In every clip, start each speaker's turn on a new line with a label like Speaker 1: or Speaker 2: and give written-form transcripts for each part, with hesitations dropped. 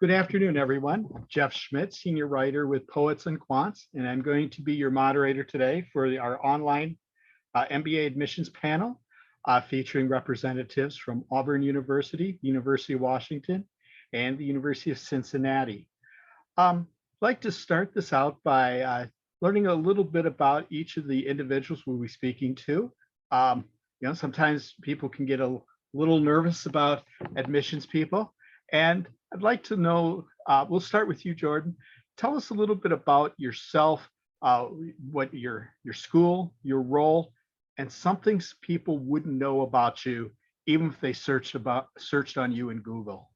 Speaker 1: Good afternoon, everyone. I'm Jeff Schmidt, Senior Writer with Poets and Quants, and I'm going to be your moderator today for our online MBA admissions panel featuring representatives from Auburn University, University of Washington, and the University of Cincinnati. I'd like to start this out by learning a little bit about each of the individuals we'll be speaking to. Sometimes people can get a little nervous about admissions people, and I'd like to know, we'll start with you, Jordan. Tell us a little bit about yourself, what your school, your role, and some things people wouldn't know about you, even if they searched on you in Google.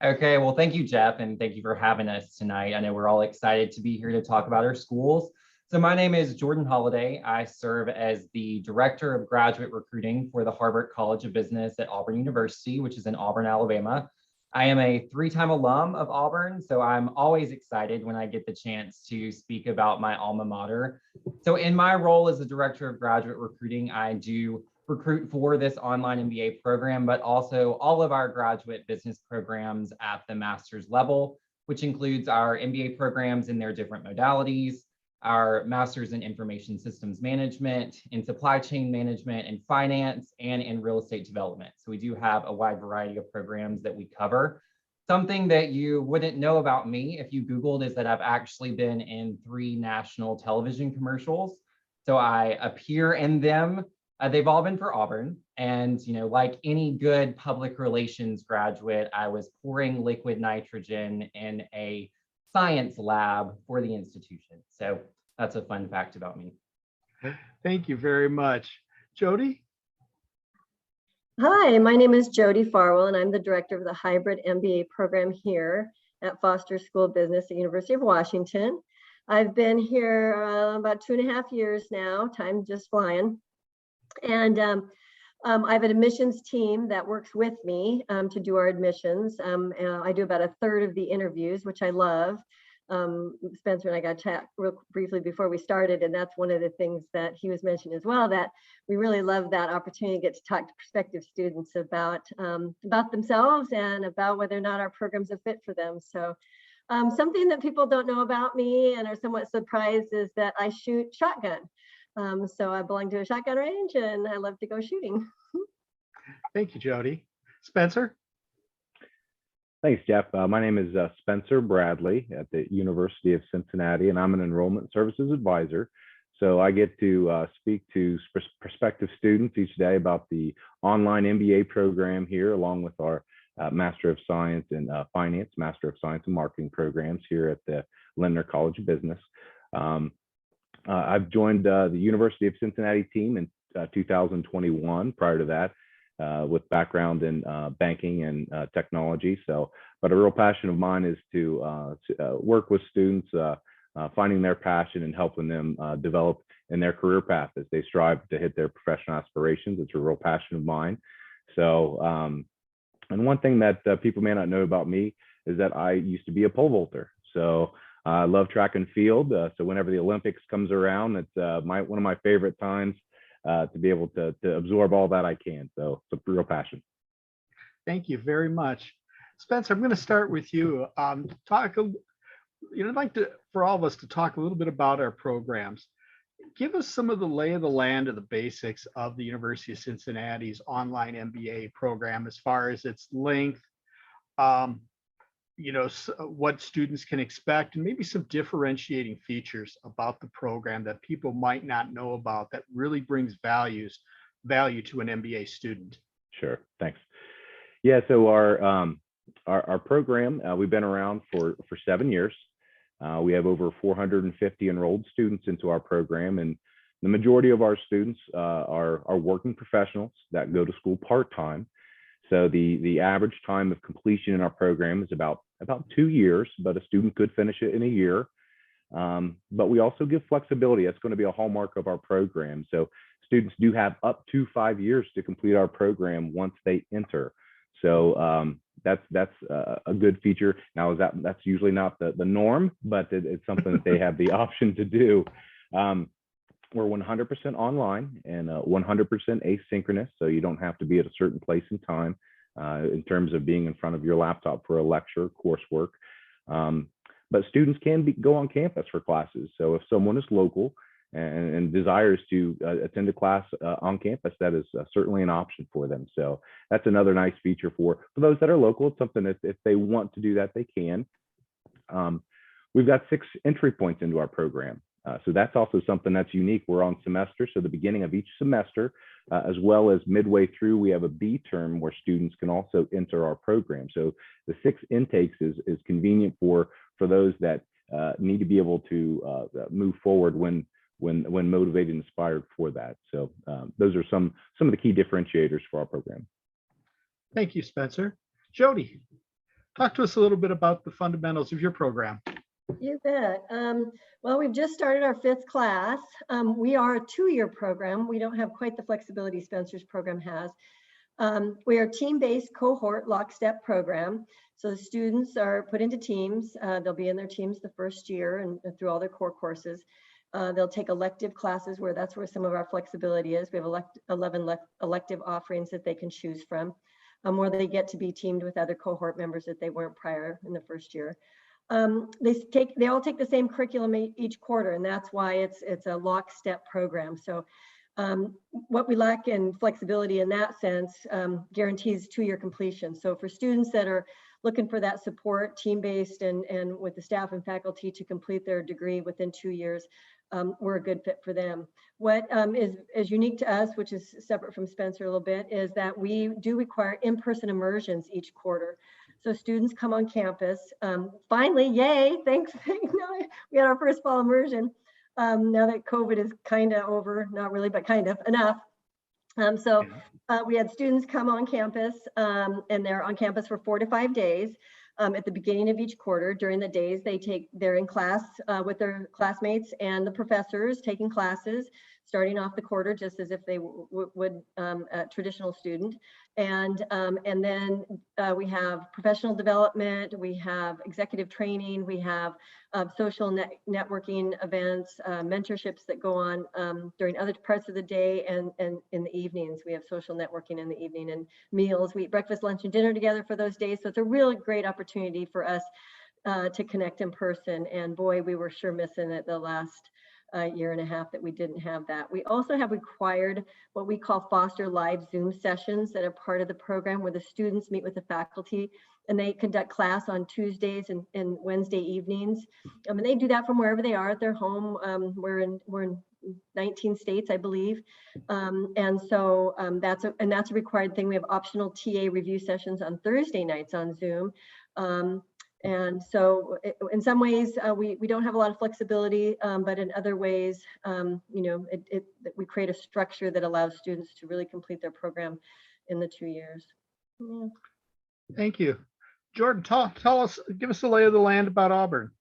Speaker 2: Okay, well, thank you, Jeff, and thank you for having us tonight. I know we're all excited to be here to talk about our schools. So my name is Jordan Holliday. I serve as the Director of Graduate Recruiting for the Harbert College of Business at Auburn University, which is in Auburn, Alabama. I am a three-time alum of Auburn, so I'm always excited when I get the chance to speak about my alma mater. So in my role as the Director of Graduate Recruiting, I do recruit for this online MBA program, but also all of our graduate business programs at the master's level, which includes our MBA programs in their different modalities, our master's in information systems management, in supply chain management and finance, and in real estate development. So we do have a wide variety of programs that we cover. Something that you wouldn't know about me if you Googled is that I've actually been in 3 national television commercials. So I appear in them. They've all been for Auburn. And, like any good public relations graduate, I was pouring liquid nitrogen in a science lab for the institution. So that's a fun fact about me.
Speaker 1: Thank you very much. Jody?
Speaker 3: Hi, my name is Jody Farwell, and I'm the director of the hybrid MBA program here at Foster School of Business at University of Washington. I've been here about 2.5 years now, time just flying. And I have an admissions team that works with me to do our admissions. I do about 1/3 of the interviews, which I love. Spencer and I got to chat real briefly before we started, and that's one of the things that he was mentioning as well, that we really love that opportunity to get to talk to prospective students about themselves and about whether or not our program's a fit for them. So something that people don't know about me and are somewhat surprised is that I shoot shotgun. So I belong to a shotgun range and I love to go shooting.
Speaker 1: Thank you, Jody. Spencer?
Speaker 4: Thanks, Jeff. My name is Spencer Bradley at the University of Cincinnati, and I'm an enrollment services advisor. So I get to speak to prospective students each day about the online MBA program here, along with our Master of Science in Finance, Master of Science in Marketing programs here at the Lindner College of Business. I've joined the University of Cincinnati team in 2021. Prior to that, with background in banking and technology. But a real passion of mine is to work with students, finding their passion and helping them develop in their career path as they strive to hit their professional aspirations. It's a real passion of mine. So, and one thing that people may not know about me is that I used to be a pole vaulter. So I love track and field. So whenever the Olympics comes around, it's one of my favorite times to be able to absorb all that I can. So it's a real passion.
Speaker 1: Thank you very much. Spencer, I'm going to start with you. I'd like for all of us to talk a little bit about our programs. Give us some of the lay of the land of the basics of the University of Cincinnati's online MBA program as far as its length, what students can expect, and maybe some differentiating features about the program that people might not know about that really brings value to an MBA student.
Speaker 4: Sure, thanks. Yeah, so our program, we've been around for 7 years. We have over 450 enrolled students into our program, and the majority of our students are working professionals that go to school part-time. So the average time of completion in our program is about 2 years, but a student could finish it in a year. But we also give flexibility. That's going to be a hallmark of our program. So students do have up to 5 years to complete our program once they enter. So that's a good feature. Now, that's usually not the norm, but it's something that they have the option to do. We're 100% online and 100% asynchronous, so you don't have to be at a certain place in time in terms of being in front of your laptop for a lecture, coursework. But students can go on campus for classes. So if someone is local and desires to attend a class on campus, that is certainly an option for them. So that's another nice feature for those that are local. It's something that if they want to do that, they can. We've got 6 entry points into our program. So that's also something that's unique. We're on semester, so the beginning of each semester, as well as midway through, we have a B term where students can also enter our program. So the 6 intakes is convenient for those that need to be able to move forward when motivated and inspired for that. So those are some of the key differentiators for our program.
Speaker 1: Thank you, Spencer. Jody, talk to us a little bit about the fundamentals of your program.
Speaker 3: You bet. Well, we've just started our 5th class. We are a 2-year program. We don't have quite the flexibility Spencer's program has. We are a team-based cohort lockstep program. So the students are put into teams. They'll be in their teams the first year and through all their core courses. They'll take elective classes that's where some of our flexibility is. We have 11 elective offerings that they can choose from, where they get to be teamed with other cohort members that they weren't prior in the first year. They all take the same curriculum each quarter, and that's why it's a lockstep program. So what we lack in flexibility in that sense guarantees 2-year completion. So for students that are looking for that support, team-based and with the staff and faculty to complete their degree within 2 years, we're a good fit for them. What is unique to us, which is separate from Spencer a little bit, is that we do require in-person immersions each quarter. So students come on campus. Finally, yay, thanks. We had our first fall immersion. Now that COVID is kind of over, not really, but kind of enough. We had students come on campus and they're on campus for 4 to 5 days. At the beginning of each quarter, during the days they're in class with their classmates and the professors taking classes, starting off the quarter just as if they would a traditional student. And then we have professional development, we have executive training, we have social networking events, mentorships that go on during other parts of the day, and in the evenings. We have social networking in the evening and meals. We eat breakfast, lunch, and dinner together for those days. So it's a really great opportunity for us to connect in person. And boy, we were sure missing it the last year and a half that we didn't have that. We also have required what we call Foster Live Zoom sessions that are part of the program, where the students meet with the faculty and they conduct class on Tuesdays and Wednesday evenings. And they do that from wherever they are at their home. We're in 19 states, I believe. That's a required thing. We have optional TA review sessions on Thursday nights on Zoom. And so in some ways, we don't have a lot of flexibility, but in other ways, we create a structure that allows students to really complete their program in the 2 years. Yeah.
Speaker 1: Thank you. Jordan, tell us, give us the lay of the land about Auburn.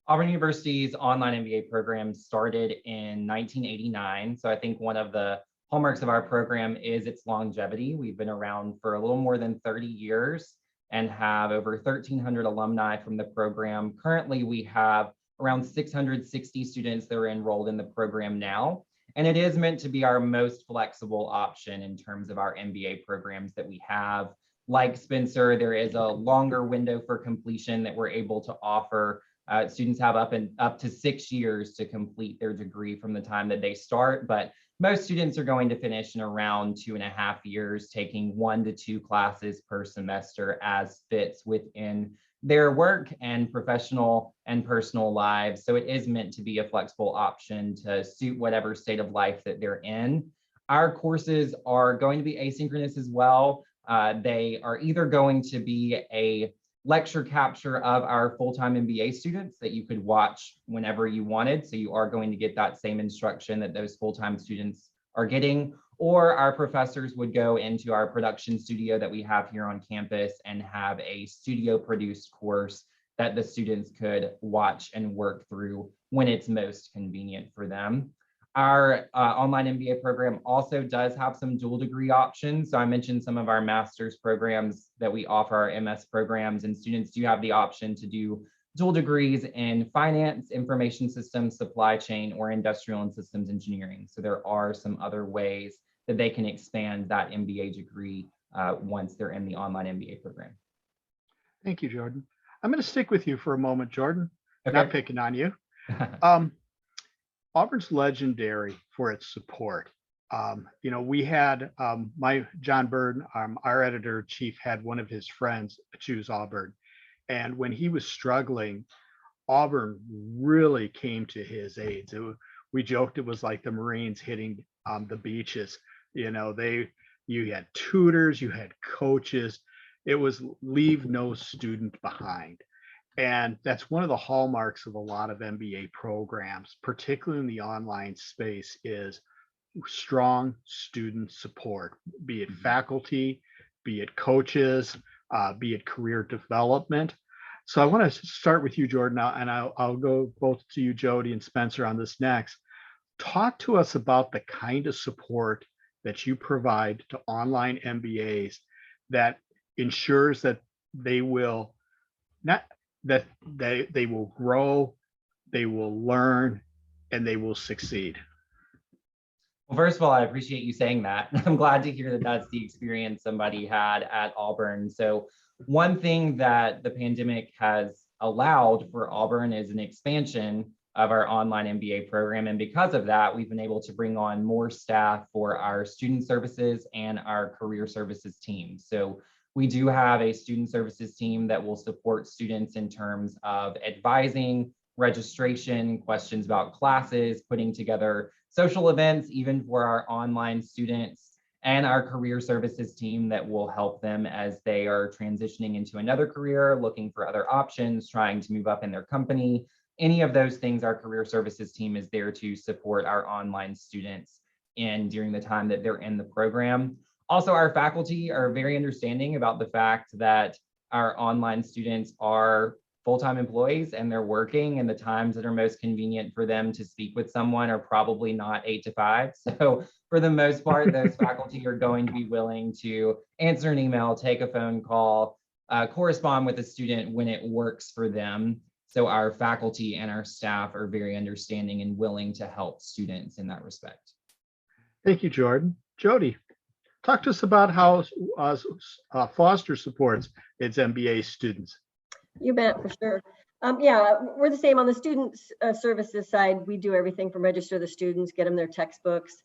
Speaker 2: Auburn University's online MBA program started in 1989. So I think one of the hallmarks of our program is its longevity. We've been around for a little more than 30 years and have over 1,300 alumni from the program. Currently, we have around 660 students that are enrolled in the program now. And it is meant to be our most flexible option in terms of our MBA programs that we have. Like Spencer, there is a longer window for completion that we're able to offer. Students have up to 6 years to complete their degree from the time that they start, but most students are going to finish in around 2.5 years, taking 1 to 2 classes per semester as fits within their work and professional and personal lives. So it is meant to be a flexible option to suit whatever state of life that they're in. Our courses are going to be asynchronous as well. They are either going to be a lecture capture of our full-time MBA students that you could watch whenever you wanted. So you are going to get that same instruction that those full-time students are getting, or our professors would go into our production studio that we have here on campus and have a studio produced course that the students could watch and work through when it's most convenient for them. Our online MBA program also does have some dual degree options. So I mentioned some of our master's programs that we offer, our MS programs, and students do have the option to do dual degrees in finance, information systems, supply chain, or industrial and systems engineering. So there are some other ways that they can expand that MBA degree once they're in the online MBA program.
Speaker 1: Thank you, Jordan. I'm going to stick with you for a moment, Jordan.
Speaker 2: Okay.
Speaker 1: Not picking on you. Auburn's legendary for its support. We had my John Bird, our editor-in-chief, had one of his friends choose Auburn. And when he was struggling, Auburn really came to his aid. We joked it was like the Marines hitting the beaches. You had tutors, you had coaches. It was leave no student behind. And that's one of the hallmarks of a lot of MBA programs, particularly in the online space, is strong student support, be it faculty, be it coaches, be it career development. So I want to start with you, Jordan, and I'll go both to you, Jody and Spencer, on this next. Talk to us about the kind of support that you provide to online MBAs that ensures that they will they will grow, they will learn, and they will succeed.
Speaker 2: Well, first of all, I appreciate you saying that. I'm glad to hear that that's the experience somebody had at Auburn. So one thing that the pandemic has allowed for Auburn is an expansion of our online MBA program. And because of that, we've been able to bring on more staff for our student services and our career services team. So we do have a student services team that will support students in terms of advising, registration, questions about classes, putting together social events, even for our online students, and our career services team that will help them as they are transitioning into another career, looking for other options, trying to move up in their company. Any of those things, our career services team is there to support our online students in during the time that they're in the program. Also, our faculty are very understanding about the fact that our online students are full-time employees and they're working, and the times that are most convenient for them to speak with someone are probably not 8 to 5. So for the most part, those faculty are going to be willing to answer an email, take a phone call, correspond with a student when it works for them. So our faculty and our staff are very understanding and willing to help students in that respect.
Speaker 1: Thank you, Jordan. Jody, talk to us about how Foster supports its MBA students.
Speaker 3: You bet, for sure. Yeah, we're the same on the student services side. We do everything from register the students, get them their textbooks.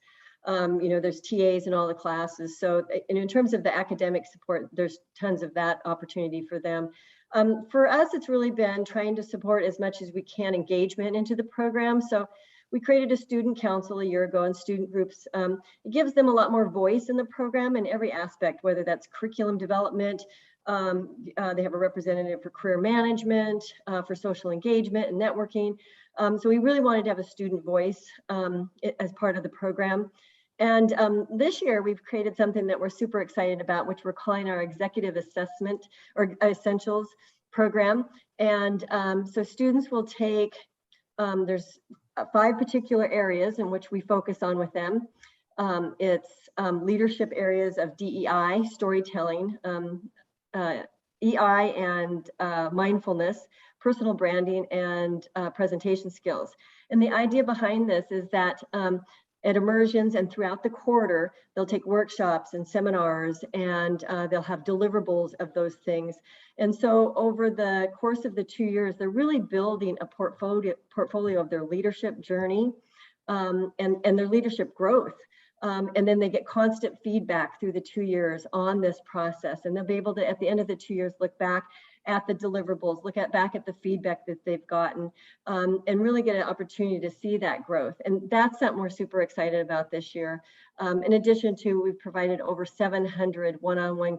Speaker 3: There's TAs in all the classes. So in terms of the academic support, there's tons of that opportunity for them. For us, it's really been trying to support as much as we can engagement into the program. So we created a student council a year ago, and student groups. It gives them a lot more voice in the program in every aspect, whether that's curriculum development. They have a representative for career management, for social engagement and networking. So we really wanted to have a student voice as part of the program. And this year we've created something that we're super excited about, which we're calling our executive assessment or essentials program. And so students will take, there's 5 particular areas in which we focus on with them. It's leadership areas of DEI, storytelling, EI and mindfulness, personal branding, and presentation skills. And the idea behind this is that at immersions and throughout the quarter, they'll take workshops and seminars, and they'll have deliverables of those things. And so over the course of the 2 years, they're really building a portfolio of their leadership journey and their leadership growth. And then they get constant feedback through the 2 years on this process. And they'll be able to, at the end of the 2 years, look back at the deliverables, look back at the feedback that they've gotten, and really get an opportunity to see that growth. And that's something we're super excited about this year. In addition to, we've provided over 700 one-on-one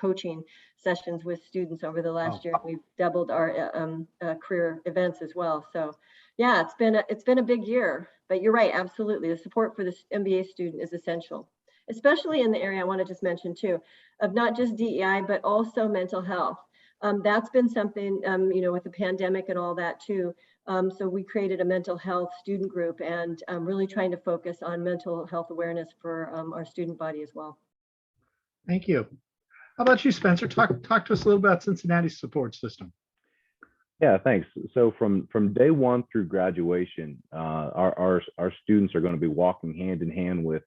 Speaker 3: coaching sessions with students over the last year. We've doubled our career events as well. So yeah, it's been a big year, but you're right, absolutely. The support for this MBA student is essential, especially in the area I want to just mention too, of not just DEI, but also mental health. That's been something, with the pandemic and all that too. So we created a mental health student group and really trying to focus on mental health awareness for our student body as well.
Speaker 1: Thank you. How about you, Spencer? Talk to us a little about Cincinnati's support system.
Speaker 4: Yeah, thanks. So from day one through graduation, our students are going to be walking hand in hand with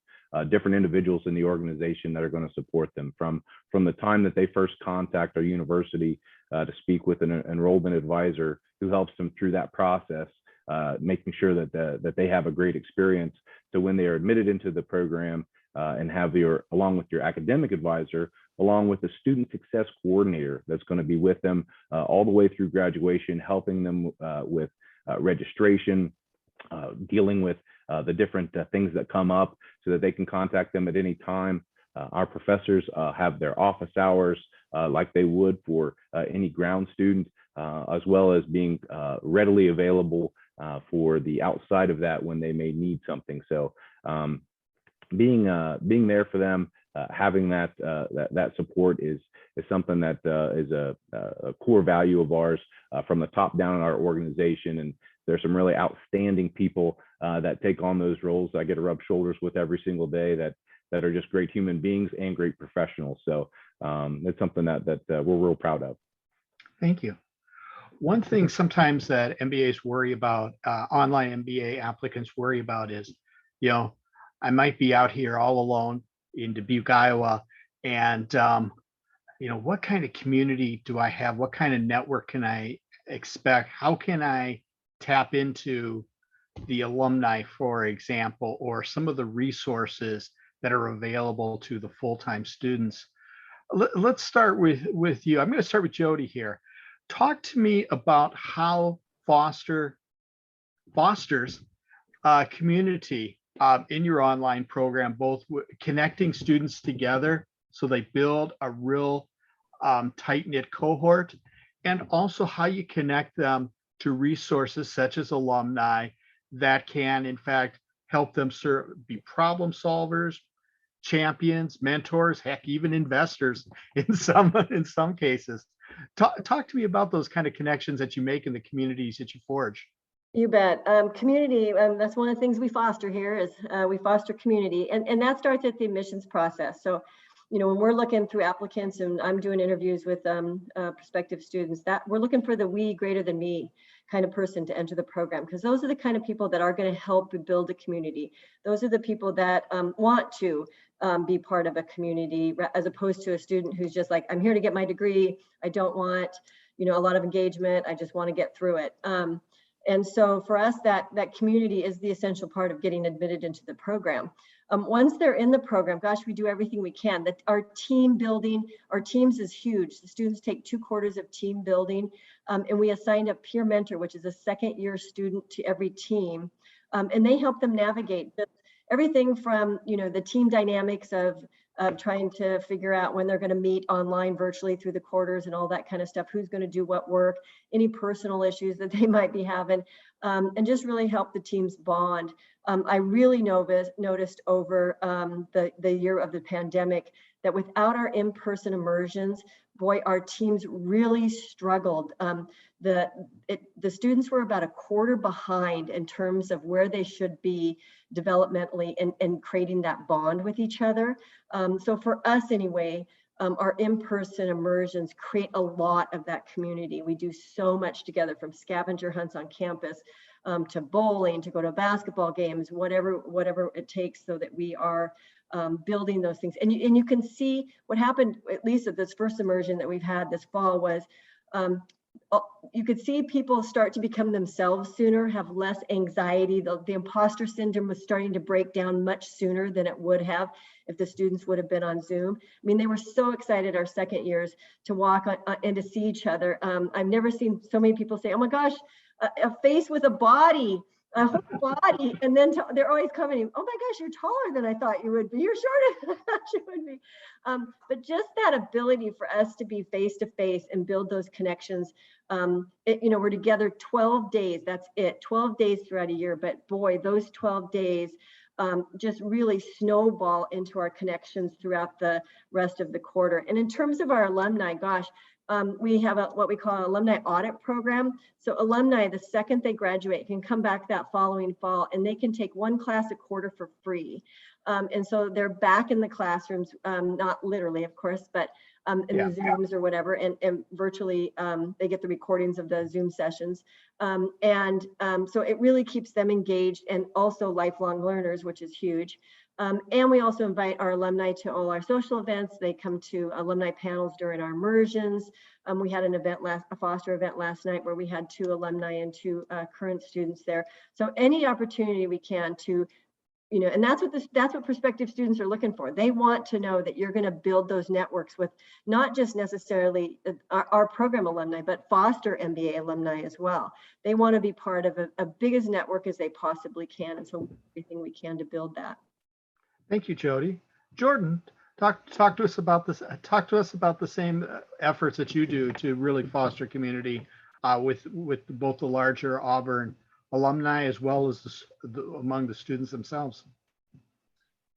Speaker 4: different individuals in the organization that are going to support them from the time that they first contact our university to speak with an enrollment advisor who helps them through that process, making sure that they have a great experience. So when they are admitted into the program and have along with your academic advisor, along with the student success coordinator that's going to be with them all the way through graduation, helping them with registration, dealing with the different things that come up so that they can contact them at any time. Our professors have their office hours like they would for any ground student, as well as being readily available for the outside of that when they may need something. So being there for them, having that support is something that is a core value of ours from the top down in our organization. And there's some really outstanding people that take on those roles I get to rub shoulders with every single day that are just great human beings and great professionals. So it's something that we're real proud of.
Speaker 1: Thank you. One thing sometimes that MBAs worry about, online MBA applicants worry about is, I might be out here all alone in Dubuque, Iowa, and what kind of community do I have? What kind of network can I expect? How can I tap into the alumni, for example, or some of the resources that are available to the full-time students? Let's start with you. I'm going to start with Jody here. Talk to me about how fosters community in your online program, both connecting students together so they build a real tight-knit cohort, and also how you connect them to resources such as alumni that can, in fact, help them be problem solvers, champions, mentors, heck, even investors in some cases. Talk to me about those kind of connections that you make in the communities that you forge.
Speaker 3: You bet. Community, that's one of the things we foster here is we foster community, and that starts at the admissions process. So, when we're looking through applicants and I'm doing interviews with prospective students, that we're looking for the we greater than me kind of person to enter the program, because those are the kind of people that are going to help build a community. Those are the people that want to be part of a community, as opposed to a student who's just like, I'm here to get my degree. I don't want, a lot of engagement. I just want to get through it. And so for us, that community is the essential part of getting admitted into the program. Once they're in the program, gosh, we do everything we can. That our team building, our teams is huge. The students take 2 quarters of team building, and we assigned a peer mentor, which is a second-year student to every team, and they help them navigate everything from the team dynamics of trying to figure out when they're going to meet online, virtually through the quarters and all that kind of stuff, who's going to do what work, any personal issues that they might be having, and just really help the teams bond. I really noticed over the year of the pandemic that without our in-person immersions, boy, our teams really struggled. The students were about a quarter behind in terms of where they should be developmentally and creating that bond with each other. So for us anyway, our in-person immersions create a lot of that community. We do so much together, from scavenger hunts on campus to bowling, to go to basketball games, whatever it takes, so that we are building those things. And you can see what happened, at least at this first immersion that we've had this fall, was you could see people start to become themselves sooner, have less anxiety. The imposter syndrome was starting to break down much sooner than it would have if the students would have been on Zoom. I mean, they were so excited, our second years, to walk on, and to see each other. I've never seen so many people say, oh my gosh, a face with a body, a whole body. And then they're always commenting, oh my gosh, you're taller than I thought you would be. You're shorter than I thought you would be. But just that ability for us to be face to face and build those connections. We're together 12 days. That's it, 12 days throughout a year. But boy, those 12 days just really snowball into our connections throughout the rest of the quarter. And in terms of our alumni, gosh, we have what we call an alumni audit program. So alumni, the second they graduate, can come back that following fall, and they can take 1 class a quarter for free. And so they're back in the classrooms, not literally, of course, but in the Zooms or whatever, and virtually they get the recordings of the Zoom sessions. So it really keeps them engaged, and also lifelong learners, which is huge. And we also invite our alumni to all our social events. They come to alumni panels during our immersions. We had a Foster event last night where we had 2 alumni and 2 current students there. So any opportunity we can to, and that's what prospective students are looking for. They want to know that you're going to build those networks with not just necessarily our program alumni, but Foster MBA alumni as well. They want to be part of a biggest network as they possibly can, and so everything we can to build that.
Speaker 1: Thank you, Jody. Jordan, talk to us about this. Talk to us about the same efforts that you do to really foster community with both the larger Auburn alumni as well as among the students themselves.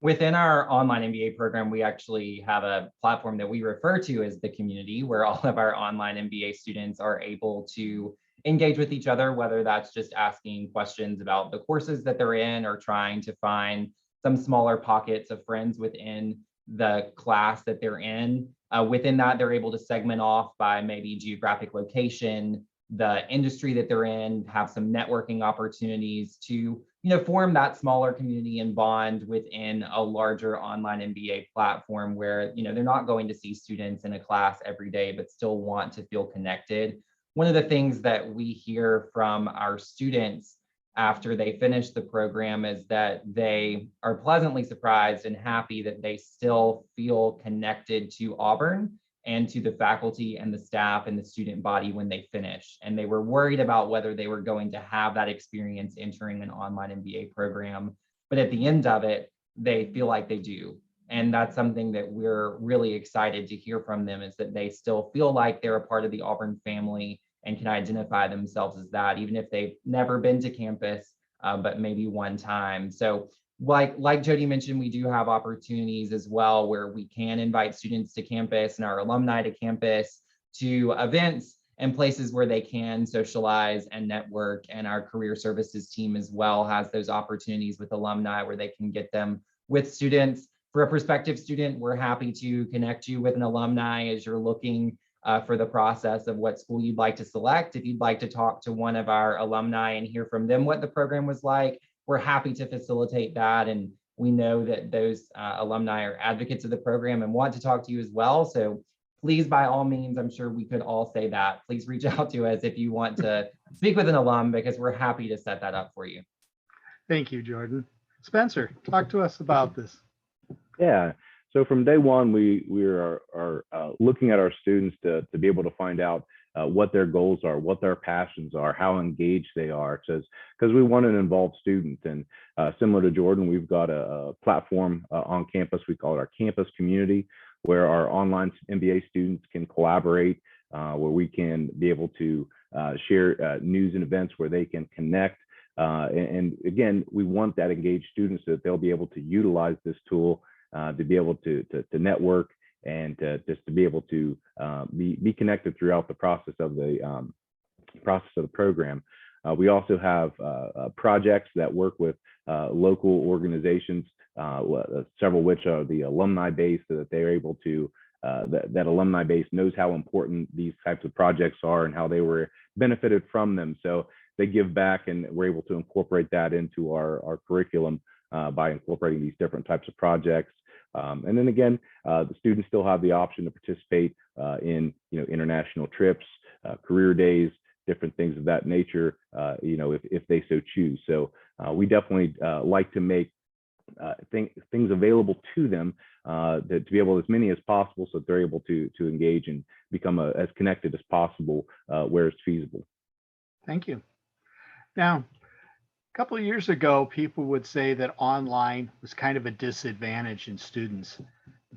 Speaker 2: Within our online MBA program, we actually have a platform that we refer to as the community, where all of our online MBA students are able to engage with each other, whether that's just asking questions about the courses that they're in or trying to find some smaller pockets of friends within the class that they're in. Within that, they're able to segment off by maybe geographic location, the industry that they're in, have some networking opportunities to, form that smaller community and bond within a larger online MBA platform where, they're not going to see students in a class every day, but still want to feel connected. One of the things that we hear from our students after they finish the program is that they are pleasantly surprised and happy that they still feel connected to Auburn and to the faculty and the staff and the student body when they finish. And they were worried about whether they were going to have that experience entering an online MBA program. But at the end of it, they feel like they do. And that's something that we're really excited to hear from them, is that they still feel like they're a part of the Auburn family and can identify themselves as that, even if they've never been to campus, but maybe one time. So like Jody mentioned, we do have opportunities as well where we can invite students to campus and our alumni to campus, to events and places where they can socialize and network. And our career services team as well has those opportunities with alumni where they can get them with students. For a prospective student, we're happy to connect you with an alumni as you're looking for the process of what school you'd like to select. If you'd like to talk to one of our alumni and hear from them what the program was like, we're happy to facilitate that. And we know that those alumni are advocates of the program and want to talk to you as well. So please, by all means, I'm sure we could all say that, please reach out to us if you want to speak with an alum, because we're happy to set that up for you.
Speaker 1: Thank you, Jordan. Spencer, talk to us about this.
Speaker 4: Yeah. So from day one, we are looking at our students to be able to find out what their goals are, what their passions are, how engaged they are, because we want an involved student. And similar to Jordan, we've got a platform on campus. We call it our campus community, where our online MBA students can collaborate, where we can be able to share news and events where they can connect. And again, we want that engaged student so that they'll be able to utilize this tool to be able to network and just to be able to be connected throughout the process of the program. We also have projects that work with local organizations, several which are the alumni base, so that they're able to that alumni base knows how important these types of projects are and how they were benefited from them. So they give back, and we're able to incorporate that into our curriculum by incorporating these different types of projects. And then again, the students still have the option to participate in international trips, career days, different things of that nature, if they so choose. So we definitely like to make things available to them to be able, as many as possible, so that they're able to engage and become as connected as possible where it's feasible.
Speaker 1: Thank you. Now, a couple of years ago, people would say that online was kind of a disadvantage in students.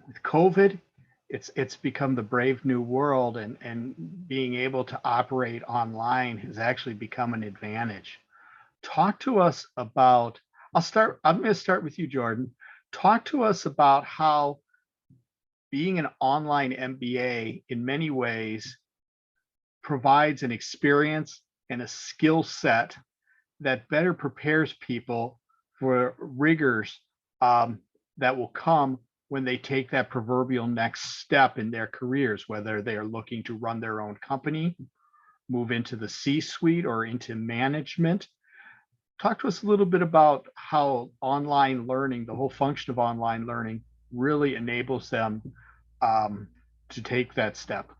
Speaker 1: With COVID, it's become the brave new world, and being able to operate online has actually become an advantage. Talk to us about, I'm going to start with you, Jordan. Talk to us about how being an online MBA in many ways provides an experience and a skill set that better prepares people for rigors that will come when they take that proverbial next step in their careers, whether they are looking to run their own company, move into the C-suite or into management. Talk to us a little bit about how online learning, the whole function of online learning, really enables them to take that step.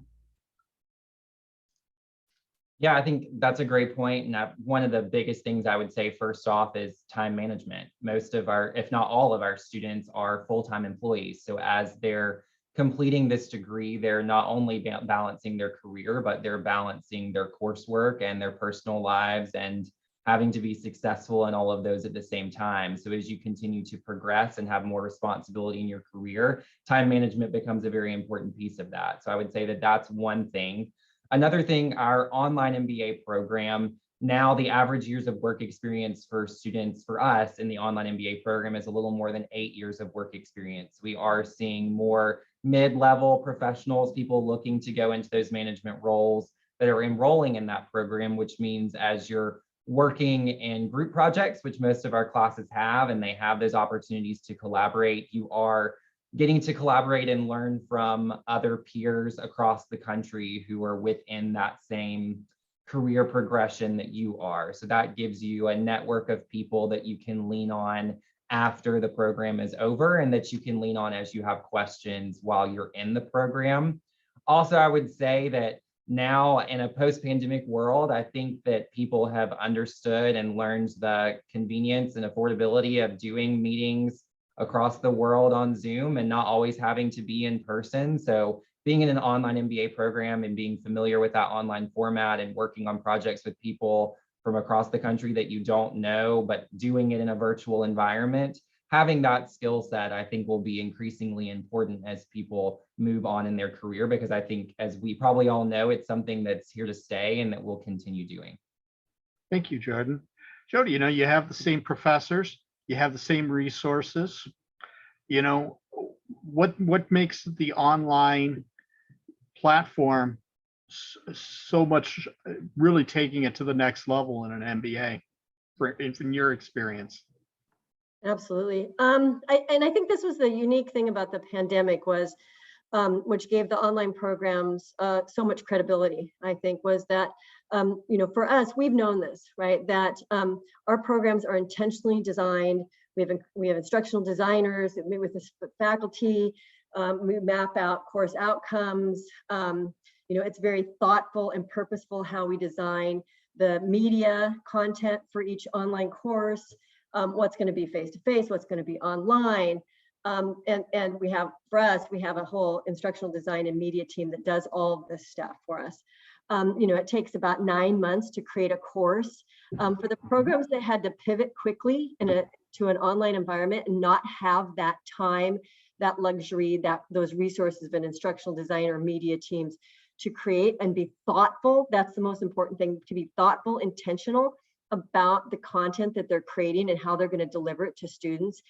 Speaker 2: Yeah, I think that's a great point. And one of the biggest things I would say first off is time management. Most of our, if not all of our students are full-time employees. So as they're completing this degree, they're not only balancing their career, but they're balancing their coursework and their personal lives and having to be successful in all of those at the same time. So as you continue to progress and have more responsibility in your career, time management becomes a very important piece of that. So I would say that that's one thing. Another thing, our online MBA program, now the average years of work experience for students, for us in the online MBA program, is a little more than 8 years of work experience. We are seeing more mid-level professionals, people looking to go into those management roles that are enrolling in that program, which means as you're working in group projects, which most of our classes have, and they have those opportunities to collaborate, you are getting to collaborate and learn from other peers across the country who are within that same career progression that you are. So that gives you a network of people that you can lean on after the program is over and that you can lean on as you have questions while you're in the program. Also, I would say that now in a post-pandemic world, I think that people have understood and learned the convenience and affordability of doing meetings across the world on Zoom and not always having to be in person. So being in an online MBA program and being familiar with that online format and working on projects with people from across the country that you don't know, but doing it in a virtual environment, having that skill set, I think, will be increasingly important as people move on in their career, because I think, as we probably all know, it's something that's here to stay and that we'll continue doing.
Speaker 1: Thank you, Jordan. Jody, you have the same professors, you have the same resources. What makes the online platform so much, really taking it to the next level in an MBA, in your experience?
Speaker 3: Absolutely. I think this was the unique thing about the pandemic was, which gave the online programs so much credibility, I think, was that, for us, we've known this, right? That our programs are intentionally designed. We have instructional designers that meet with the faculty. We map out course outcomes. It's very thoughtful and purposeful how we design the media content for each online course. What's going to be face-to-face, what's going to be online. And we have a whole instructional design and media team that does all of this stuff for us. It takes about 9 months to create a course. For the programs that had to pivot quickly to an online environment and not have that time, that luxury, those resources of an instructional designer, media teams to create and be thoughtful. That's the most important thing, to be thoughtful, intentional about the content that they're creating and how they're going to deliver it to students.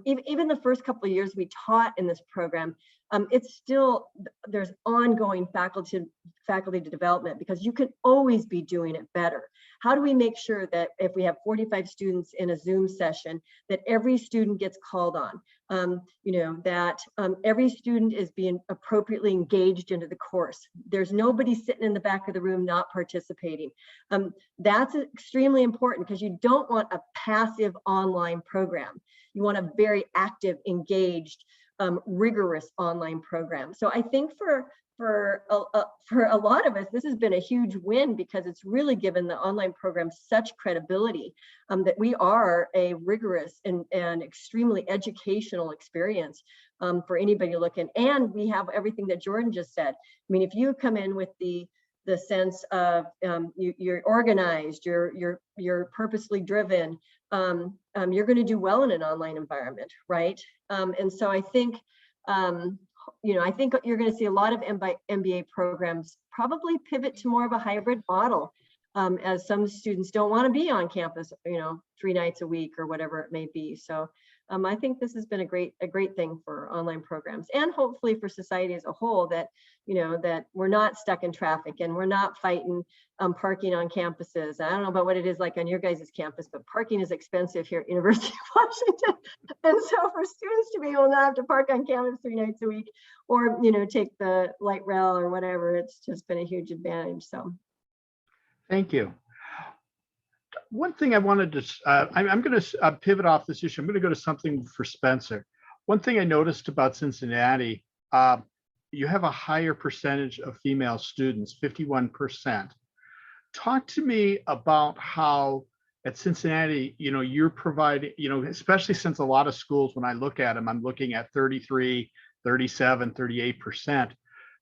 Speaker 3: Even the first couple of years we taught in this program, there's ongoing faculty development, because you can always be doing it better. How do we make sure that if we have 45 students in a Zoom session, that every student gets called on, that every student is being appropriately engaged into the course? There's nobody sitting in the back of the room not participating. That's extremely important, because you don't want a passive online program. You want a very active, engaged, rigorous online program. So I think for a lot of us, this has been a huge win, because it's really given the online program such credibility that we are a rigorous and extremely educational experience for anybody looking. And we have everything that Jordan just said. I mean, if you come in with the sense of you're organized, you're purposely driven, you're going to do well in an online environment, right? And so I think, I think you're going to see a lot of MBA programs probably pivot to more of a hybrid model, as some students don't want to be on campus, 3 nights a week or whatever it may be. So I think this has been a great thing for online programs, and hopefully for society as a whole, that that we're not stuck in traffic and we're not fighting parking on campuses. I don't know about what it is like on your guys' campus, but parking is expensive here at University of Washington. And so for students to be able to not have to park on campus 3 nights a week, or take the light rail or whatever, it's just been a huge advantage. So
Speaker 1: thank you. One thing I wanted to, I'm going to pivot off this issue. I'm going to go to something for Spencer. One thing I noticed about Cincinnati, you have a higher percentage of female students, 51%. Talk to me about how at Cincinnati, you're providing, especially since a lot of schools, when I look at them, I'm looking at 33, 37, 38%.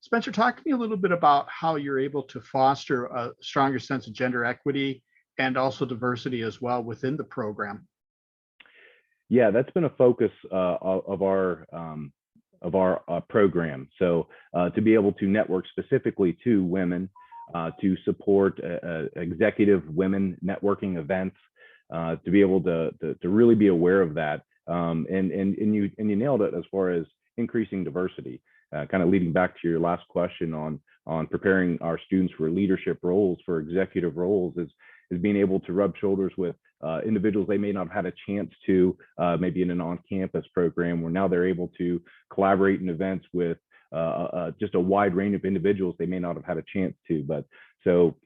Speaker 1: Spencer, talk to me a little bit about how you're able to foster a stronger sense of gender equity and also diversity as well within the program.
Speaker 4: Yeah, that's been a focus of our program. So to be able to network specifically to women, to support executive women networking events, to be able to really be aware of that. And you nailed it as far as increasing diversity. Kind of leading back to your last question on preparing our students for leadership roles, for executive roles, is being able to rub shoulders with individuals they may not have had a chance to, maybe in an on-campus program, where now they're able to collaborate in events with just a wide range of individuals they may not have had a chance to. But so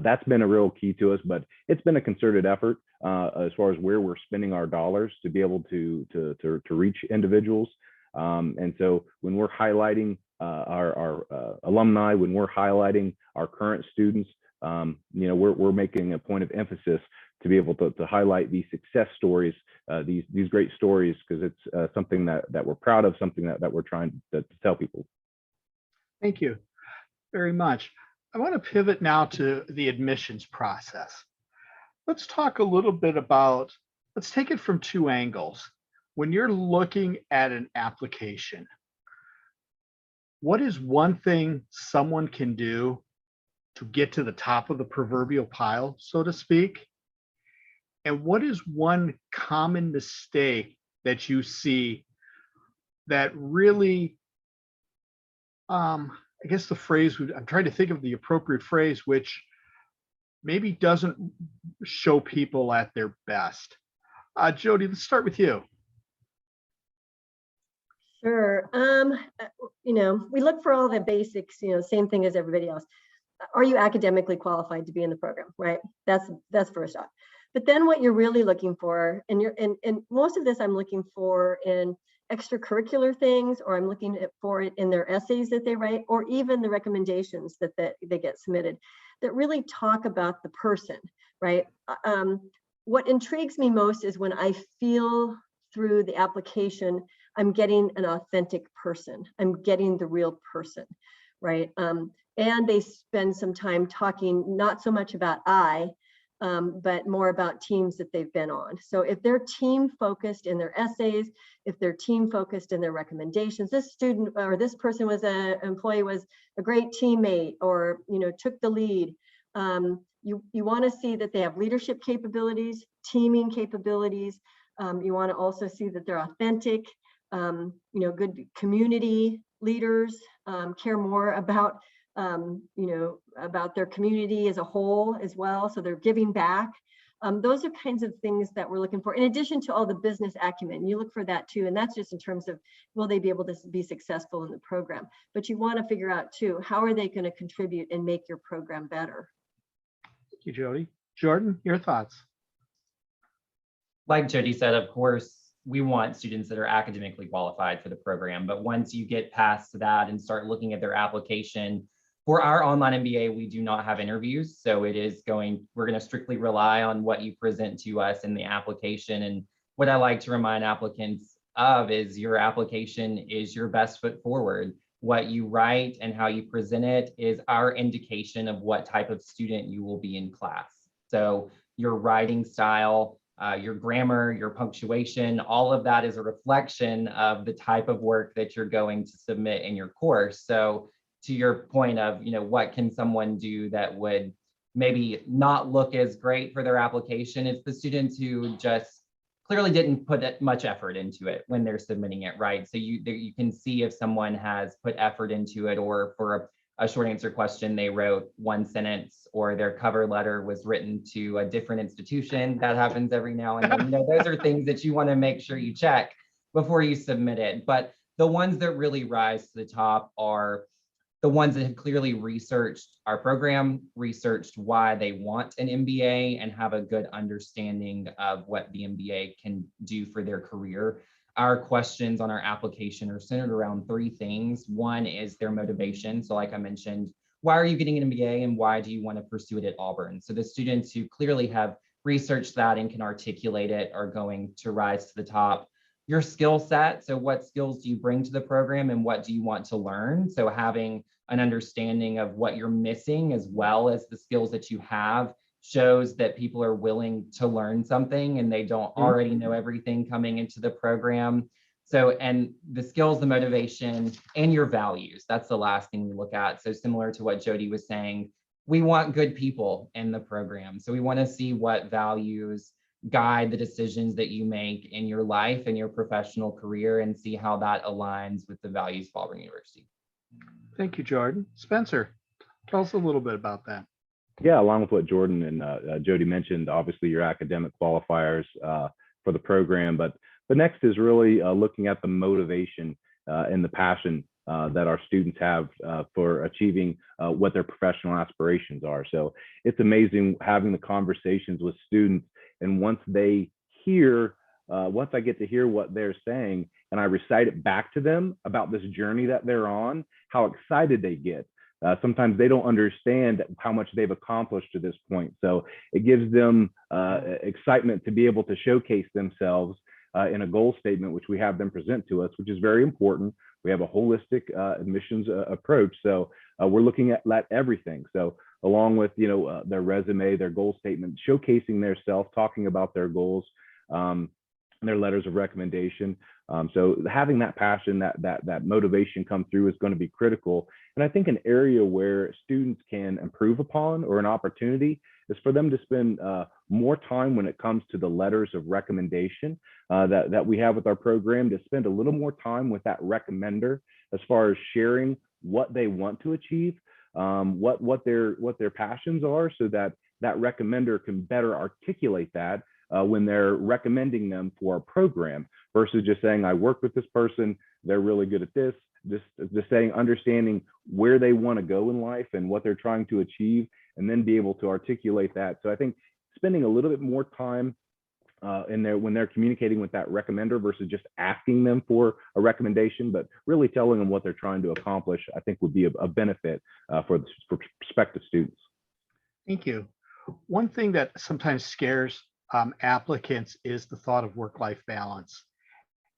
Speaker 4: that's been a real key to us, but it's been a concerted effort as far as where we're spending our dollars to be able to reach individuals. And so when we're highlighting our alumni, when we're highlighting our current students, we're making a point of emphasis to be able to highlight these success stories, these great stories, because it's something that we're proud of, something that we're trying to tell people.
Speaker 1: Thank you very much. I want to pivot now to the admissions process. Let's talk a little bit about, let's take it from two angles. When you're looking at an application, what is one thing someone can do to get to the top of the proverbial pile, so to speak? And what is one common mistake that you see that really, I guess the phrase, I'm trying to think of the appropriate phrase, which maybe doesn't show people at their best? Jody, let's start with you.
Speaker 3: Sure. We look for all the basics, same thing as everybody else. Are you academically qualified to be in the program, right? That's first off. But then what you're really looking for, and most of this I'm looking for in extracurricular things, or I'm looking for it in their essays that they write, or even the recommendations that they get submitted, that really talk about the person, right? What intrigues me most is when I feel through the application, I'm getting an authentic person. I'm getting the real person, right? And they spend some time talking not so much about but more about teams that they've been on. So if they're team focused in their essays, if they're team focused in their recommendations, this student or this person employee was a great teammate, or took the lead. You want to see that they have leadership capabilities, teaming capabilities. You want to also see that they're authentic, good community leaders, care more about about their community as a whole as well. So they're giving back. Those are kinds of things that we're looking for, in addition to all the business acumen. You look for that too, and that's just in terms of, will they be able to be successful in the program? But you want to figure out too, how are they going to contribute and make your program better?
Speaker 1: Thank you, Jody. Jordan, your thoughts?
Speaker 2: Like Jody said, of course, we want students that are academically qualified for the program. But once you get past that and start looking at their application, for our online MBA, we do not have interviews. So we're going to strictly rely on what you present to us in the application. And what I like to remind applicants of is your application is your best foot forward. What you write and how you present it is our indication of what type of student you will be in class. So your writing style, your grammar, your punctuation, all of that is a reflection of the type of work that you're going to submit in your course. So to your point of, what can someone do that would maybe not look as great for their application? It's the students who just clearly didn't put much effort into it when they're submitting it, right? So you can see if someone has put effort into it, or for a short answer question, they wrote one sentence, or their cover letter was written to a different institution. That happens every now and then. Those are things that you want to make sure you check before you submit it. But the ones that really rise to the top are the ones that have clearly researched our program, researched why they want an MBA, and have a good understanding of what the MBA can do for their career. Our questions on our application are centered around three things. One is their motivation. So like I mentioned, why are you getting an MBA and why do you want to pursue it at Auburn? So the students who clearly have researched that and can articulate it are going to rise to the top. Your skill set. So what skills do you bring to the program and what do you want to learn? So having an understanding of what you're missing as well as the skills that you have shows that people are willing to learn something and they don't already know everything coming into the program. So, and the skills, the motivation, and your values, that's the last thing we look at. So similar to what Jody was saying, we want good people in the program. So we want to see what values guide the decisions that you make in your life and your professional career and see how that aligns with the values of Auburn University.
Speaker 1: Thank you, Jordan. Spencer, tell us a little bit about that.
Speaker 4: Yeah, along with what Jordan and Jody mentioned, obviously your academic qualifiers for the program, but the next is really looking at the motivation and the passion that our students have for achieving what their professional aspirations are. So it's amazing having the conversations with students, and once they hear, once I get to hear what they're saying and I recite it back to them about this journey that they're on, how excited they get. Sometimes they don't understand how much they've accomplished to this point. So it gives them excitement to be able to showcase themselves in a goal statement, which we have them present to us, which is very important. We have a holistic admissions approach. So we're looking at everything. So along with, their resume, their goal statement, showcasing their self, talking about their goals, their letters of recommendation. So having that passion, that motivation come through is going to be critical. And I think an area where students can improve upon, or an opportunity, is for them to spend more time when it comes to the letters of recommendation that we have with our program, to spend a little more time with that recommender as far as sharing what they want to achieve, what their passions are, so that recommender can better articulate that when they're recommending them for a program, versus just saying, I work with this person, they're really good at this. Just saying, understanding where they want to go in life and what they're trying to achieve, and then be able to articulate that. So I think spending a little bit more time in there when they're communicating with that recommender, versus just asking them for a recommendation, but really telling them what they're trying to accomplish, I think would be a benefit for prospective students.
Speaker 1: Thank you. One thing that sometimes scares applicants is the thought of work-life balance.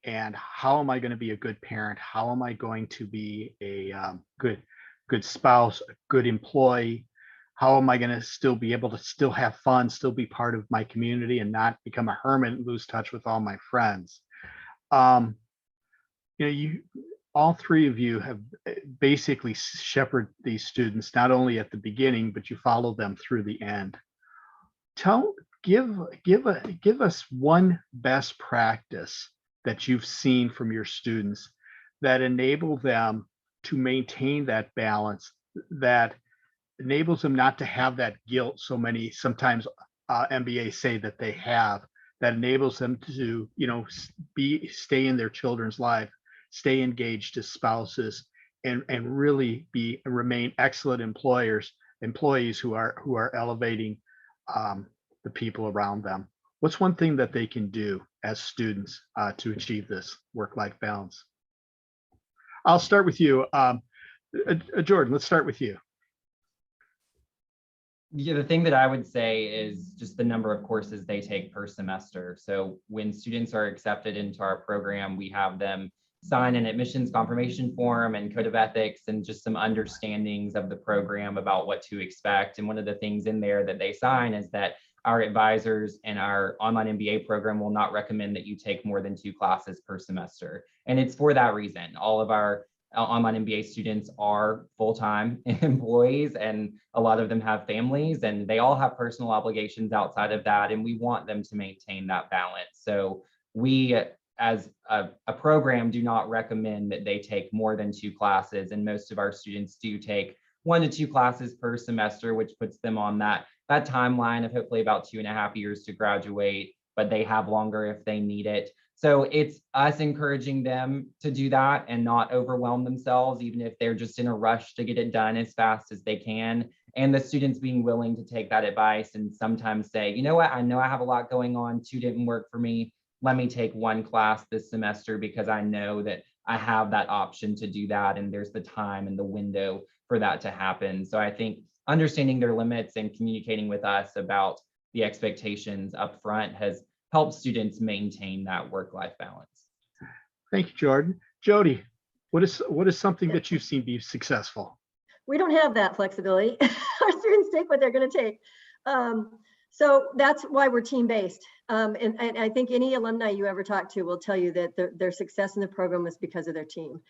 Speaker 1: And how am I going to be a good parent? How am I going to be a good spouse, a good employee? How am I going to still be able to still have fun, still be part of my community, and not become a hermit and lose touch with all my friends? All three of you have basically shepherded these students, not only at the beginning, but you follow them through the end. Give us one best practice that you've seen from your students that enable them to maintain that balance, that enables them not to have that guilt sometimes MBAs say that they have, that enables them to stay in their children's life, stay engaged as spouses, and really remain excellent employees who are elevating the people around them. What's one thing that they can do as students to achieve this work-life balance? I'll start with you. Jordan, let's start with you.
Speaker 2: Yeah, the thing that I would say is just the number of courses they take per semester. So when students are accepted into our program, we have them sign an admissions confirmation form and code of ethics and just some understandings of the program about what to expect. And one of the things in there that they sign is that our advisors and our online MBA program will not recommend that you take more than 2 classes per semester. And it's for that reason. All of our online MBA students are full-time employees, and a lot of them have families, and they all have personal obligations outside of that, and we want them to maintain that balance. So we, as a program, do not recommend that they take more than 2 classes, and most of our students do take 1 to 2 classes per semester, which puts them on that timeline of hopefully about 2.5 years to graduate, but they have longer if they need it. So it's us encouraging them to do that and not overwhelm themselves, even if they're just in a rush to get it done as fast as they can. And the students being willing to take that advice and sometimes say, you know what, I know I have a lot going on, 2 didn't work for me. Let me take 1 class this semester because I know that I have that option to do that. And there's the time and the window for that to happen. So I think understanding their limits and communicating with us about the expectations up front has helped students maintain that work-life balance.
Speaker 1: Thank you, Jordan. Jody, what is something that you've seen be successful?
Speaker 3: We don't have that flexibility. Our students take what they're going to take. So that's why we're team-based. And I think any alumni you ever talk to will tell you that their success in the program was because of their team.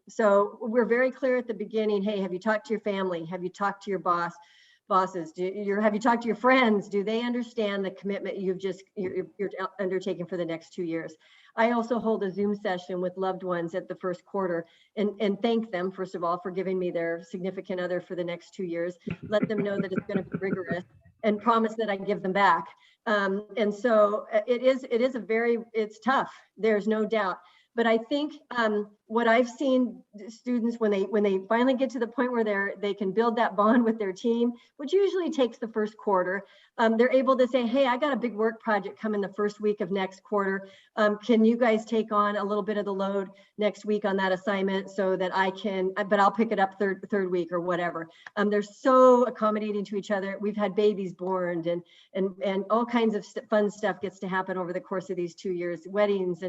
Speaker 3: So we're very clear at the beginning, hey, have you talked to your family? Have you talked to your bosses? Have you talked to your friends? Do they understand the commitment you're undertaking for the next 2 years? I also hold a Zoom session with loved ones at the first quarter and thank them, first of all, for giving me their significant other for the next 2 years. Let them know that it's going to be rigorous and promise that I give them back. And so it's tough. There's no doubt. But I think what I've seen students when they finally get to the point where they can build that bond with their team, which usually takes the first quarter, they're able to say, hey, I got a big work project coming the first week of next quarter. Can you guys take on a little bit of the load next week on that assignment so that I can, but I'll pick it up third week or whatever. They're so accommodating to each other. We've had babies born and all kinds of fun stuff gets to happen over the course of these 2 years, weddings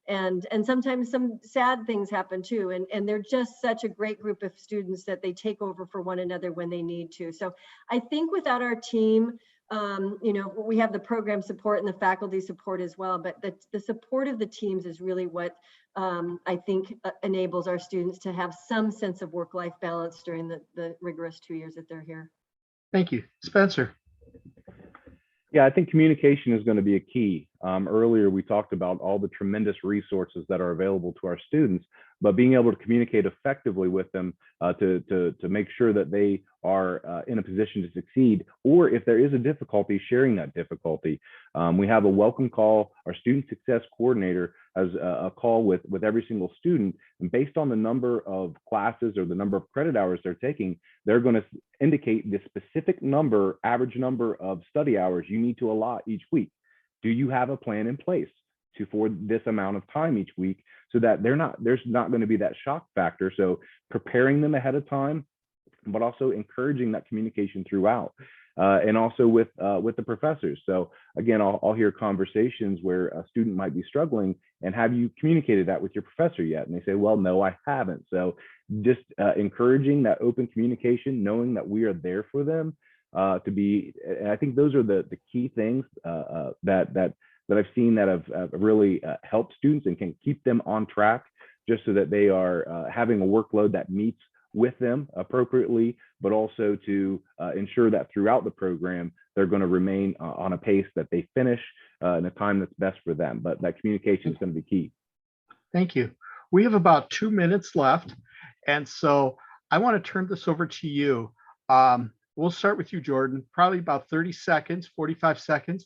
Speaker 3: and sometimes some sad things happen too. And they're just such a great group of students that they take over for one another when they need to. So I think without our team, we have the program support and the faculty support as well, but the support of the teams is really what I think enables our students to have some sense of work-life balance during the rigorous 2 years that they're here.
Speaker 1: Thank you. Spencer.
Speaker 4: Yeah, I think communication is going to be a key. Earlier, we talked about all the tremendous resources that are available to our students, but being able to communicate effectively with them to make sure that they are in a position to succeed, or if there is a difficulty, sharing that difficulty. We have a welcome call. Our student success coordinator has a call with every single student, and based on the number of classes or the number of credit hours they're taking, they're going to indicate the specific average number of study hours you need to allot each week. Do you have a plan in place for this amount of time each week so that there's not going to be that shock factor? So preparing them ahead of time, but also encouraging that communication throughout, and also with the professors. So again, I'll hear conversations where a student might be struggling, and have you communicated that with your professor yet? And they say, well, no, I haven't. So just encouraging that open communication, knowing that we are there for them. And I think those are the key things that I've seen that have really helped students and can keep them on track, just so that they are having a workload that meets with them appropriately, but also to ensure that throughout the program, they're going to remain on a pace that they finish in a time that's best for them. But that communication is going to be key.
Speaker 1: Thank you. We have about 2 minutes left. And so I want to turn this over to you. We'll start with you, Jordan, probably about 30 seconds, 45 seconds.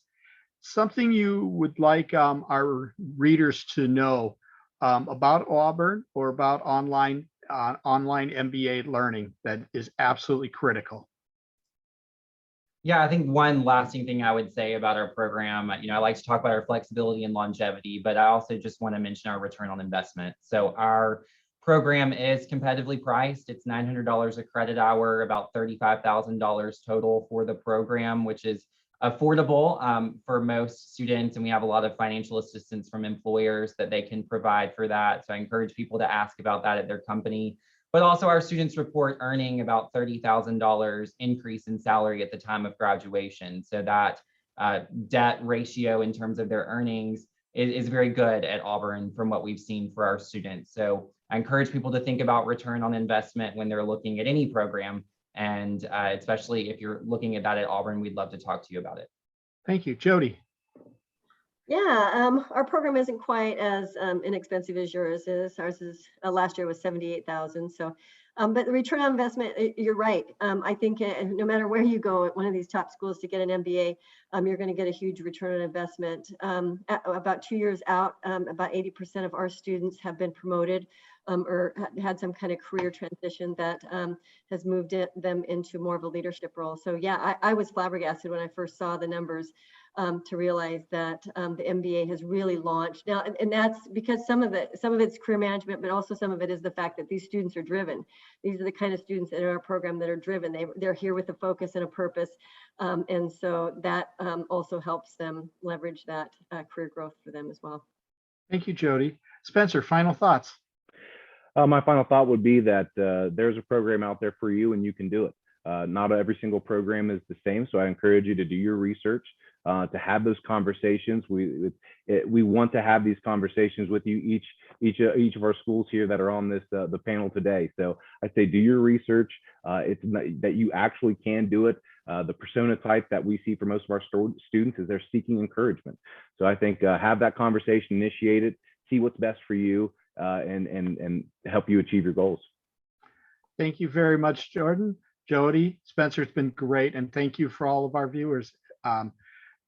Speaker 1: Something you would like our readers to know about Auburn or about online MBA learning that is absolutely critical.
Speaker 2: Yeah, I think one lasting thing I would say about our program, I like to talk about our flexibility and longevity, but I also just want to mention our return on investment. So our program is competitively priced. It's $900 a credit hour, about $35,000 total for the program, which is affordable for most students. And we have a lot of financial assistance from employers that they can provide for that. So I encourage people to ask about that at their company. But also our students report earning about $30,000 increase in salary at the time of graduation. So that debt ratio in terms of their earnings is very good at Auburn from what we've seen for our students. So I encourage people to think about return on investment when they're looking at any program. And especially if you're looking at that at Auburn, we'd love to talk to you about it.
Speaker 1: Thank you. Jody.
Speaker 3: Yeah, our program isn't quite as inexpensive as yours is. Ours is last year was 78,000. So, but the return on investment, you're right. I think no matter where you go at one of these top schools to get an MBA, you're going to get a huge return on investment. About 2 years out, about 80% of our students have been promoted or had some kind of career transition that has moved them into more of a leadership role. So yeah, I was flabbergasted when I first saw the numbers. To realize that the MBA has really launched now, and that's because some of it's career management, but also some of it is the fact that these students are driven. These are the kind of students in our program that are driven. They're here with a focus and a purpose, and so that also helps them leverage that career growth for them as well.
Speaker 1: Thank you, Jody. Spencer, final thoughts.
Speaker 4: My final thought would be that there's a program out there for you and you can do it. Not every single program is the same, so I encourage you to do your research, to have those conversations. We want to have these conversations with you, each of our schools here that are on this the panel today. So I say do your research. It's not, that you actually can do it. The persona type that we see for most of our students is they're seeking encouragement. So I think have that conversation, initiate it, see what's best for you, and help you achieve your goals.
Speaker 1: Thank you very much, Jordan. Jody, Spencer, it's been great. And thank you for all of our viewers.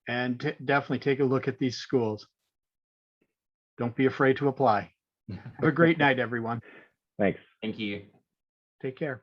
Speaker 1: And definitely take a look at these schools. Don't be afraid to apply. Have a great night, everyone.
Speaker 4: Thanks.
Speaker 2: Thank you.
Speaker 1: Take care.